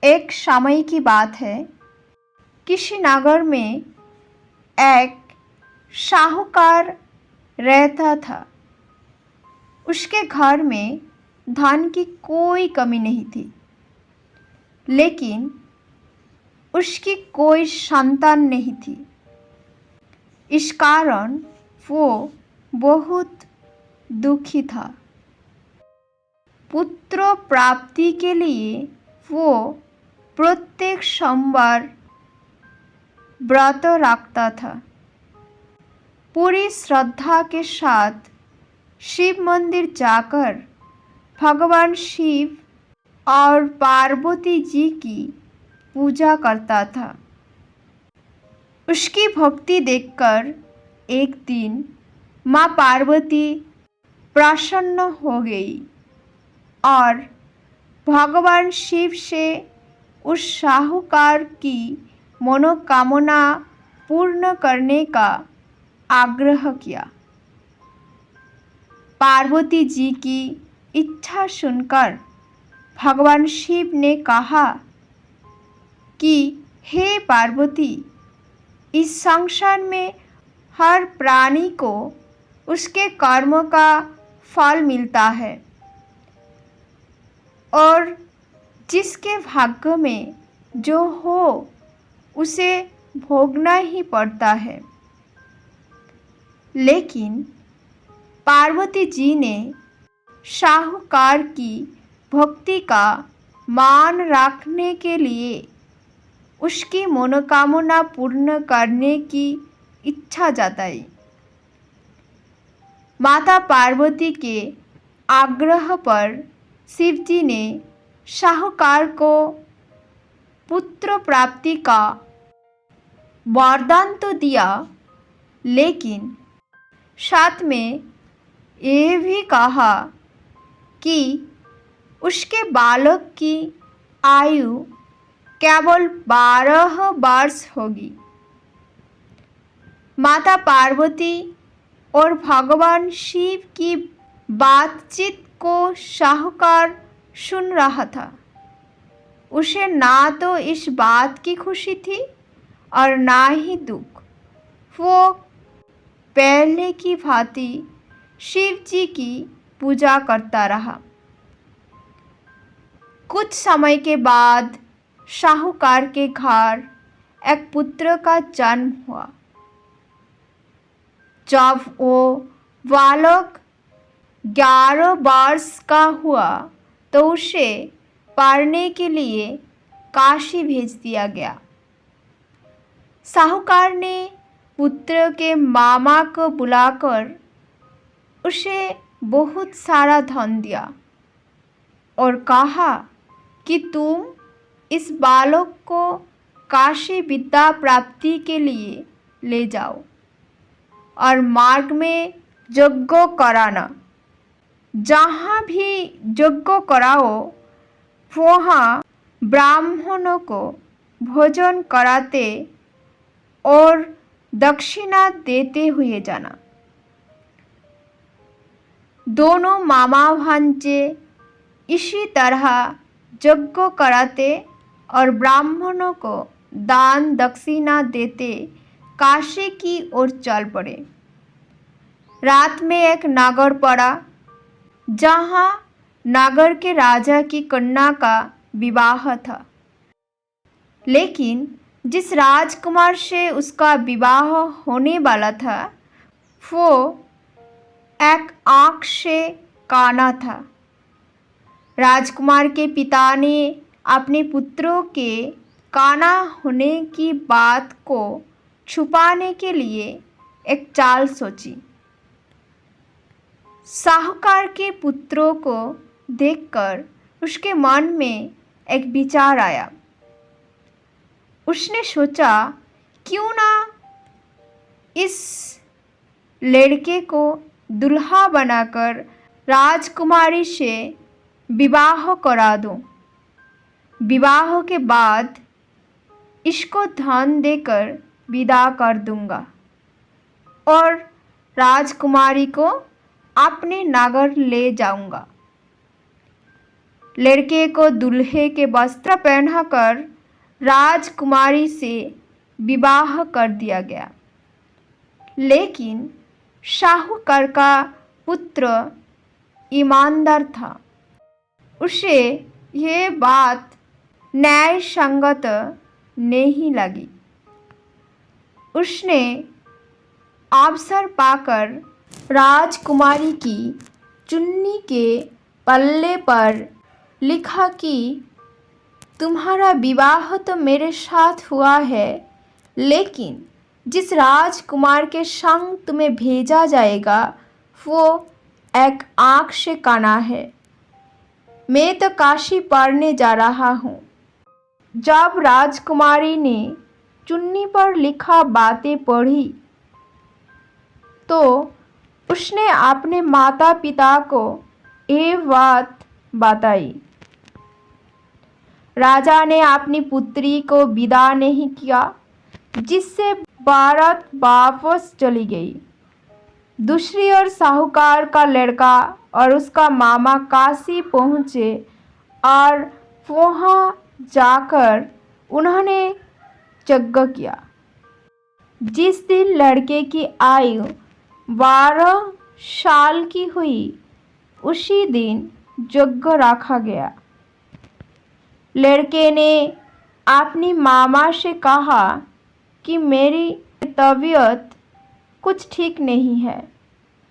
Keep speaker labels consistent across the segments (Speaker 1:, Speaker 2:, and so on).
Speaker 1: एक समय की बात है। किसी नगर में एक साहूकार रहता था। उसके घर में धन की कोई कमी नहीं थी, लेकिन उसकी कोई संतान नहीं थी। इस कारण वो बहुत दुखी था। पुत्र प्राप्ति के लिए वो प्रत्येक सोमवार व्रत रखता था। पूरी श्रद्धा के साथ शिव मंदिर जाकर भगवान शिव और पार्वती जी की पूजा करता था। उसकी भक्ति देखकर एक दिन माँ पार्वती प्रसन्न हो गई और भगवान शिव से उस साहूकार की मनोकामना पूर्ण करने का आग्रह किया। पार्वती जी की इच्छा सुनकर भगवान शिव ने कहा कि हे पार्वती, इस संसार में हर प्राणी को उसके कर्म का फल मिलता है और जिसके भाग्य में जो हो उसे भोगना ही पड़ता है। लेकिन पार्वती जी ने साहूकार की भक्ति का मान रखने के लिए उसकी मनोकामना पूर्ण करने की इच्छा जताई। माता पार्वती के आग्रह पर शिवजी ने साहूकार को पुत्र प्राप्ति का वरदान तो दिया, लेकिन साथ में ये भी कहा कि उसके बालक की आयु केवल 12 वर्ष होगी। माता पार्वती और भगवान शिव की बातचीत को साहूकार सुन रहा था। उसे ना तो इस बात की खुशी थी और ना ही दुख। वो पहले की भांति शिव जी की पूजा करता रहा। कुछ समय के बाद साहूकार के घर एक पुत्र का जन्म हुआ। जब वो बालक 11 वर्ष का हुआ तो उसे पढ़ने के लिए काशी भेज दिया गया। साहूकार ने पुत्र के मामा को बुलाकर उसे बहुत सारा धन दिया और कहा कि तुम इस बालक को काशी विद्या प्राप्ति के लिए ले जाओ और मार्ग में यज्ञ कराना। जहाँ भी यज्ञ कराओ वहाँ ब्राह्मणों को भोजन कराते और दक्षिणा देते हुए जाना। दोनों मामा भांजे इसी तरह यज्ञ कराते और ब्राह्मणों को दान दक्षिणा देते काशी की ओर चल पड़े। रात में एक नगर पड़ा जहाँ नगर के राजा की कन्या का विवाह था। लेकिन जिस राजकुमार से उसका विवाह होने वाला था वो एक आँख से काना था। राजकुमार के पिता ने अपने पुत्रों के काना होने की बात को छुपाने के लिए एक चाल सोची। साहूकार के पुत्रों को देखकर उसके मन में एक विचार आया। उसने सोचा क्यों ना इस लड़के को दुल्हा बनाकर राजकुमारी से विवाह करा दूं। विवाह के बाद इसको धन देकर विदा कर दूंगा और राजकुमारी को अपने नगर ले जाऊंगा। लड़के को दूल्हे के वस्त्र पहनाकर राजकुमारी से विवाह कर दिया गया। लेकिन साहूकार का पुत्र ईमानदार था। उसे ये बात न्याय संगत नहीं लगी। उसने अवसर पाकर राजकुमारी की चुन्नी के पल्ले पर लिखा कि तुम्हारा विवाह तो मेरे साथ हुआ है, लेकिन जिस राजकुमार के संग तुम्हें भेजा जाएगा वो एक आँख से काना है। मैं तो काशी पढ़ने जा रहा हूँ। जब राजकुमारी ने चुन्नी पर लिखा बातें पढ़ी तो उसने अपने माता पिता को ये बात बताई। राजा ने अपनी पुत्री को विदा नहीं किया, जिससे भारत वापस चली गई। दूसरी ओर साहूकार का लड़का और उसका मामा काशी पहुँचे और वहाँ जाकर उन्होंने यज्ञ किया। जिस दिन लड़के की आयु 12 साल की हुई, उसी दिन यज्ञ रखा गया। लड़के ने अपनी मामा से कहा कि मेरी तबीयत कुछ ठीक नहीं है।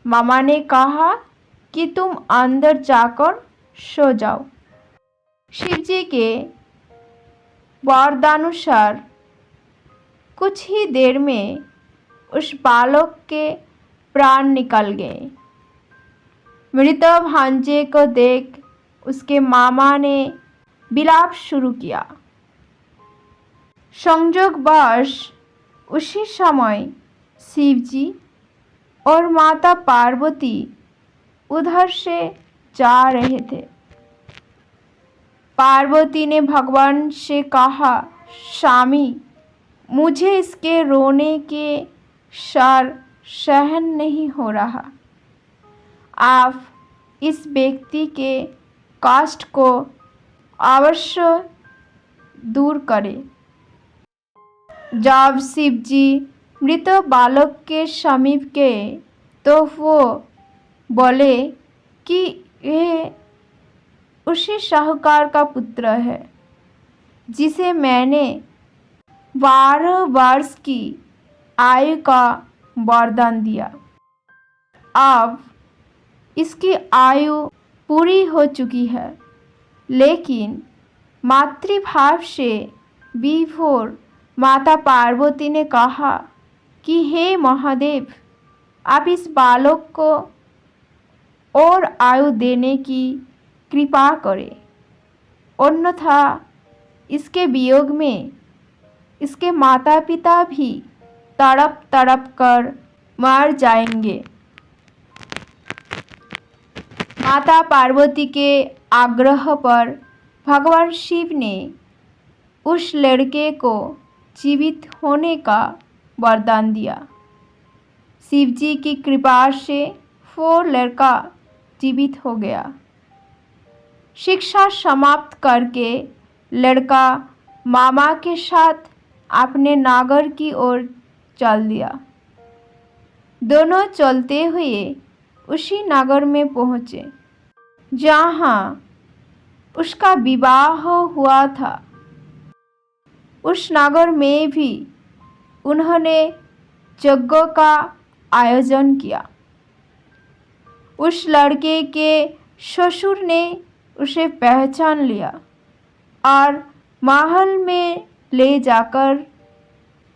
Speaker 1: मामा ने कहा कि तुम अंदर जाकर सो जाओ। शिवजी के वरदानुसार कुछ ही देर में उस बालक के प्राण निकल गए। मृत भांजे को देख उसके मामा ने विलाप शुरू किया। संयोगवश उसी समय शिवजी और माता पार्वती उधर से जा रहे थे। पार्वती ने भगवान से कहा, स्वामी, मुझे इसके रोने के शर सहन नहीं हो रहा। आप इस व्यक्ति के कष्ट को अवश्य दूर करें। जब शिवजी मृत बालक के समीप गए तो वो बोले कि यह उसी साहूकार का पुत्र है जिसे मैंने 12 वर्ष की आयु का वरदान दिया। अब इसकी आयु पूरी हो चुकी है, लेकिन मातृभाव से विभोर माता पार्वती ने कहा कि हे महादेव, आप इस बालक को और आयु देने की कृपा करें, अन्यथा इसके वियोग में इसके माता पिता भी तड़प तड़प कर मर जाएंगे। माता पार्वती के आग्रह पर भगवान शिव ने उस लड़के को जीवित होने का वरदान दिया। शिव जी की कृपा से वो लड़का जीवित हो गया। शिक्षा समाप्त करके लड़का मामा के साथ अपने नागर की ओर चल दिया। दोनों चलते हुए उसी नगर में पहुँचे जहाँ उसका विवाह हुआ था। उस नगर में भी उन्होंने यज्ञ का आयोजन किया। उस लड़के के ससुर ने उसे पहचान लिया और महल में ले जाकर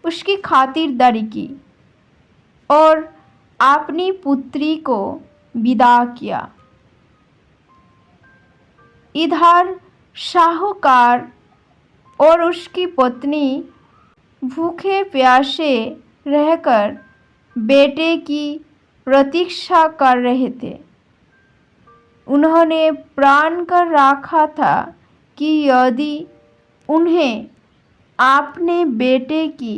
Speaker 1: उसकी खातिरदारी की और अपनी पुत्री को विदा किया। इधर साहूकार और उसकी पत्नी भूखे प्यासे रहकर बेटे की प्रतीक्षा कर रहे थे। उन्होंने प्रण कर रखा था कि यदि उन्हें अपने बेटे की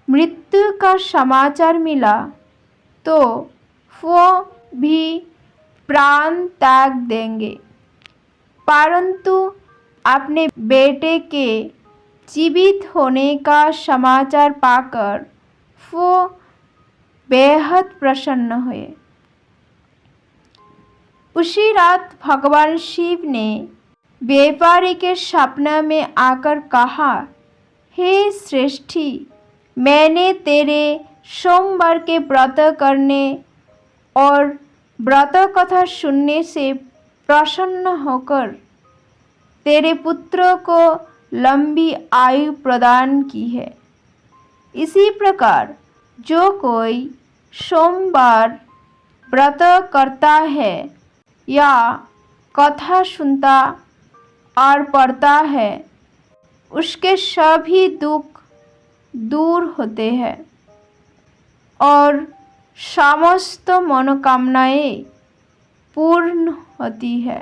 Speaker 1: मृत्यु का समाचार मिला तो वो भी प्राण त्याग देंगे। परंतु अपने बेटे के जीवित होने का समाचार पाकर वो बेहद प्रसन्न हुए। उसी रात भगवान शिव ने व्यापारी के सपना में आकर कहा, हे श्रेष्ठी, मैंने तेरे सोमवार के व्रत करने और व्रत कथा सुनने से प्रसन्न होकर तेरे पुत्र को लंबी आयु प्रदान की है। इसी प्रकार जो कोई सोमवार व्रत करता है या कथा सुनता और पढ़ता है, उसके सभी दुख दूर होते हैं और समस्त मनोकामनाएं पूर्ण होती है।